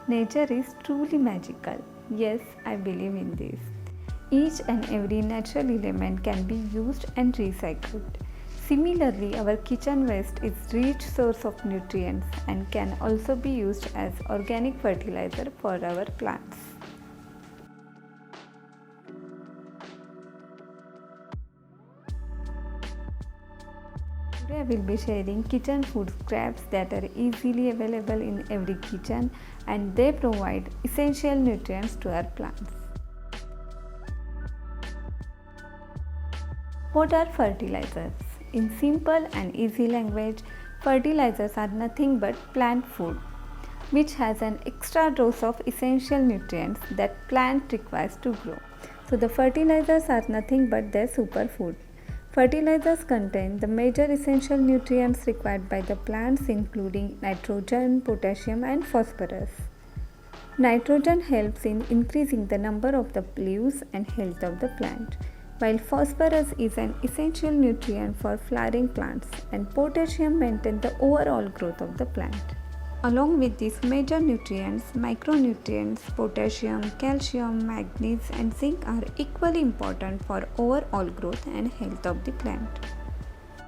Nature is truly magical. Yes, I believe in this. Each and every natural element can be used and recycled. Similarly, our kitchen waste is rich source of nutrients and can also be used as organic fertilizer for our plants. Today I will be sharing kitchen food scraps that are easily available in every kitchen and they provide essential nutrients to our plants. What are fertilizers? In simple and easy language, fertilizers are nothing but plant food which has an extra dose of essential nutrients that plant requires to grow. So the fertilizers are nothing but their superfood. Fertilizers contain the major essential nutrients required by the plants including nitrogen, potassium and phosphorus. Nitrogen helps in increasing the number of the leaves and health of the plant, while phosphorus is an essential nutrient for flowering plants and potassium maintains the overall growth of the plant. Along with these major nutrients, micronutrients, potassium, calcium, manganese and zinc are equally important for overall growth and health of the plant.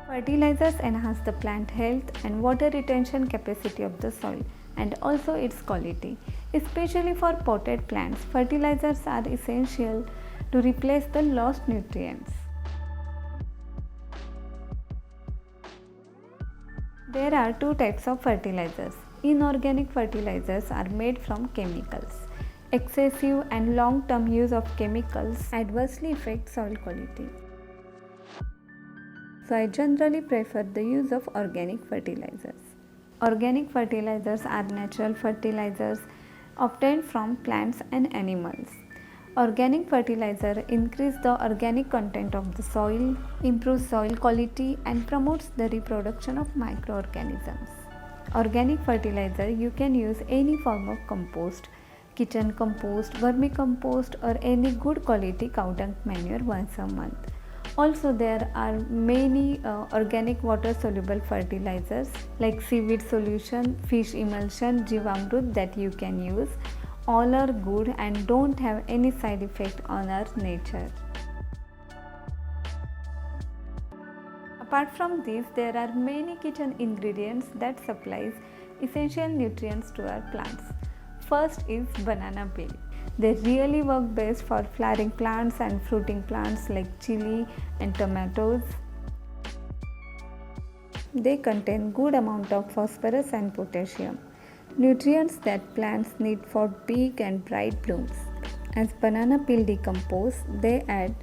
Fertilizers enhance the plant health and water retention capacity of the soil and also its quality. Especially for potted plants, fertilizers are essential to replace the lost nutrients. There are two types of fertilizers. Inorganic fertilizers are made from chemicals. Excessive and long-term use of chemicals adversely affect soil quality. So I generally prefer the use of organic fertilizers. Organic fertilizers are natural fertilizers obtained from plants and animals. Organic fertilizer increase the organic content of the soil, improves soil quality and promotes the reproduction of microorganisms. Organic fertilizer you can use any form of compost, kitchen compost, vermicompost or any good quality cow dung manure once a month. Also there are many organic water soluble fertilizers like seaweed solution, fish emulsion, Jivamrut that you can use. All are good and don't have any side effect on our nature. Apart from this, there are many kitchen ingredients that supplies essential nutrients to our plants. First is banana peel. They really work best for flowering plants and fruiting plants like chili and tomatoes. They contain good amount of phosphorus and potassium, nutrients that plants need for big and bright blooms. As banana peel decompose, they add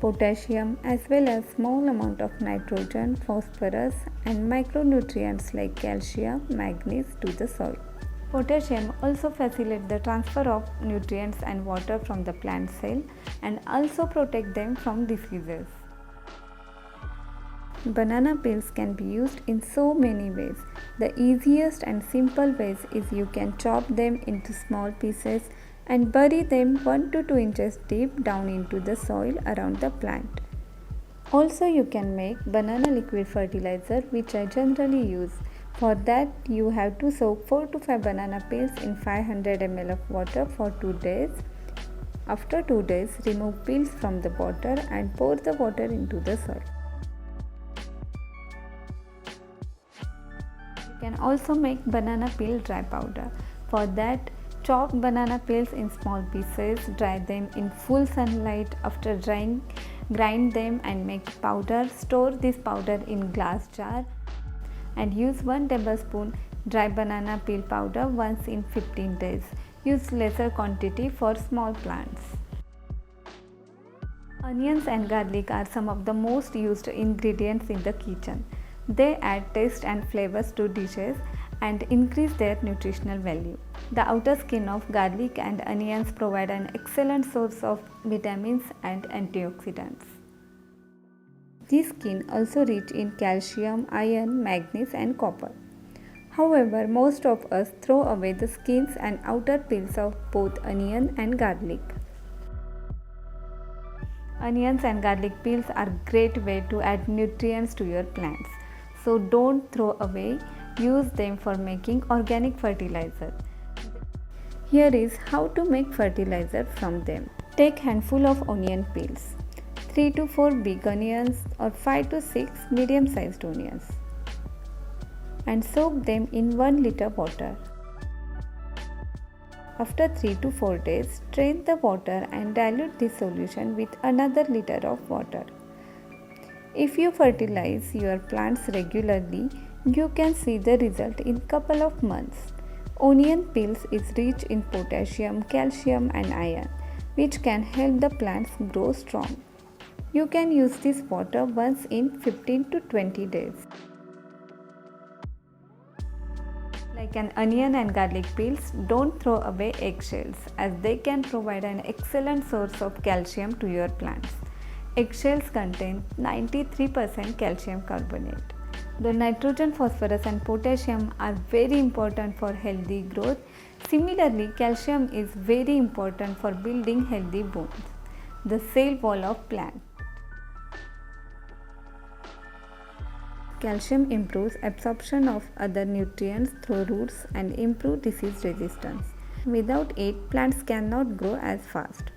potassium as well as small amount of nitrogen, phosphorus and micronutrients like calcium, manganese to the soil. Potassium also facilitates the transfer of nutrients and water from the plant cell and also protect them from diseases. Banana peels can be used in so many ways. The easiest and simple ways is you can chop them into small pieces and bury them 1 to 2 inches deep down into the soil around the plant. Also you can make banana liquid fertilizer which I generally use. For that you have to soak 4 to 5 banana peels in 500 ml of water for 2 days. After 2 days remove peels from the water and pour the water into the soil. You can also make banana peel dry powder. For that, chop banana peels in small pieces, dry them in full sunlight. After drying, grind them and make powder. Store this powder in glass jar and use 1 tablespoon dry banana peel powder once in 15 days. Use lesser quantity for small plants. Onions and garlic are some of the most used ingredients in the kitchen. They add taste and flavors to dishes and increase their nutritional value. The outer skin of garlic and onions provide an excellent source of vitamins and antioxidants. This skin also rich in calcium, iron, manganese and copper. However, most of us throw away the skins and outer peels of both onion and garlic. Onions and garlic peels are great way to add nutrients to your plants. So don't throw away, use them for making organic fertilizer. Here is how to make fertilizer from them. Take handful of onion peels, 3 to 4 big onions or 5 to 6 medium sized onions, and soak them in 1 liter water. After 3 to 4 days, strain the water and dilute the solution with another liter of water. If you fertilize your plants regularly, you can see the result in couple of months. Onion peels is rich in potassium, calcium and iron, which can help the plants grow strong. You can use this water once in 15 to 20 days. Like an onion and garlic peels, don't throw away eggshells as they can provide an excellent source of calcium to your plants. Eggshells contain 93% calcium carbonate. The nitrogen, phosphorus and potassium are very important for healthy growth. Similarly, calcium is very important for building healthy bones, the cell wall of plant. Calcium improves absorption of other nutrients through roots and improves disease resistance. Without it, plants cannot grow as fast.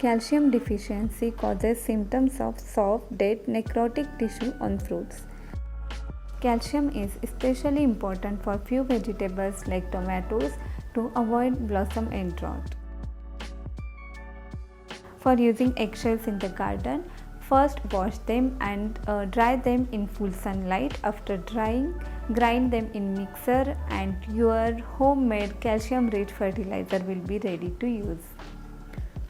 Calcium deficiency causes symptoms of soft, dead, necrotic tissue on fruits. Calcium is especially important for few vegetables like tomatoes to avoid blossom end rot. For using eggshells in the garden, first wash them and dry them in full sunlight. After drying, grind them in mixer and your homemade calcium rich fertilizer will be ready to use.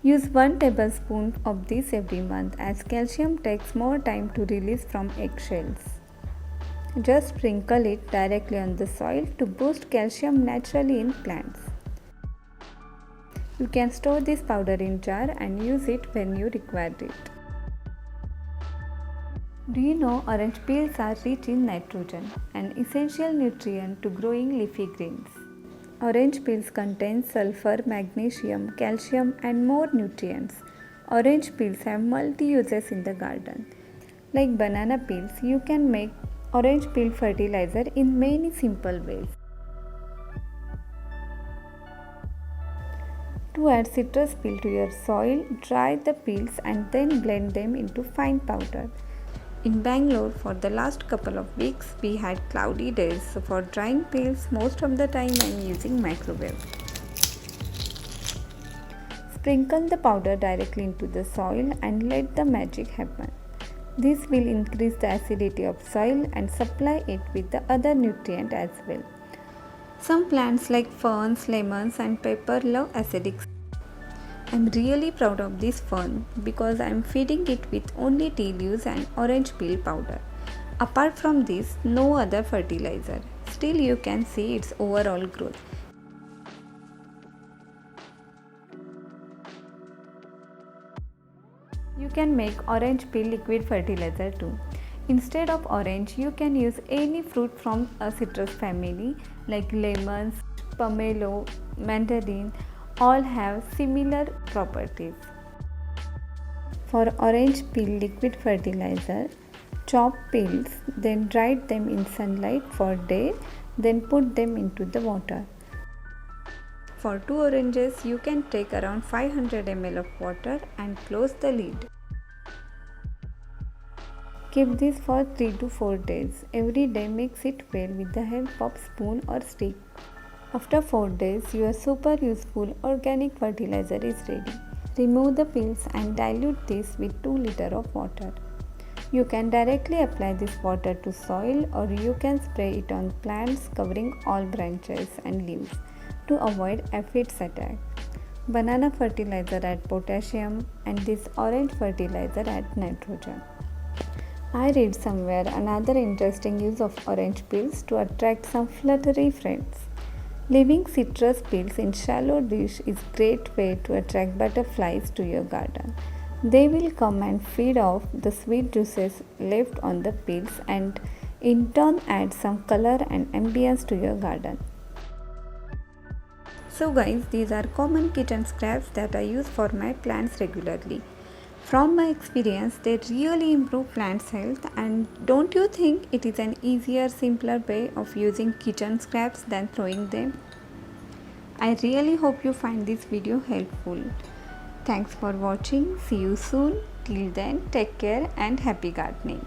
Use 1 tablespoon of this every month as calcium takes more time to release from eggshells. Just sprinkle it directly on the soil to boost calcium naturally in plants. You can store this powder in jar and use it when you require it. Do you know orange peels are rich in nitrogen, an essential nutrient to growing leafy greens? Orange peels contain sulfur, magnesium, calcium and more nutrients. Orange peels have multi-uses in the garden. Like banana peels, you can make orange peel fertilizer in many simple ways. To add citrus peel to your soil, dry the peels and then blend them into fine powder. In Bangalore, for the last couple of weeks, we had cloudy days, so for drying peels, most of the time I am using microwave. Sprinkle the powder directly into the soil and let the magic happen. This will increase the acidity of soil and supply it with the other nutrient as well. Some plants like ferns, lemons and pepper love acidic. I am really proud of this fern because I am feeding it with only tea leaves and orange peel powder. Apart from this, no other fertilizer. Still you can see its overall growth. You can make orange peel liquid fertilizer too. Instead of orange, you can use any fruit from a citrus family like lemons, pomelo, mandarin. All have similar properties. For orange peel liquid fertilizer, chop peels, then dry them in sunlight for a day, then put them into the water. For 2 oranges, you can take around 500 ml of water and close the lid. Keep this for 3 to 4 days. Every day mix it well with the help of spoon or stick. After 4 days, your super useful organic fertilizer is ready. Remove the peels and dilute this with 2 liters of water. You can directly apply this water to soil or you can spray it on plants covering all branches and leaves to avoid aphids attack. Banana fertilizer adds potassium and this orange fertilizer adds nitrogen. I read somewhere another interesting use of orange peels to attract some fluttery friends. Leaving citrus peels in shallow dish is great way to attract butterflies to your garden. They will come and feed off the sweet juices left on the peels and in turn add some color and ambience to your garden. So guys, these are common kitchen scraps that I use for my plants regularly. From my experience, they really improve plants' health, and don't you think it is an easier, simpler way of using kitchen scraps than throwing them? I really hope you find this video helpful. Thanks for watching. See you soon. Till then, take care and happy gardening.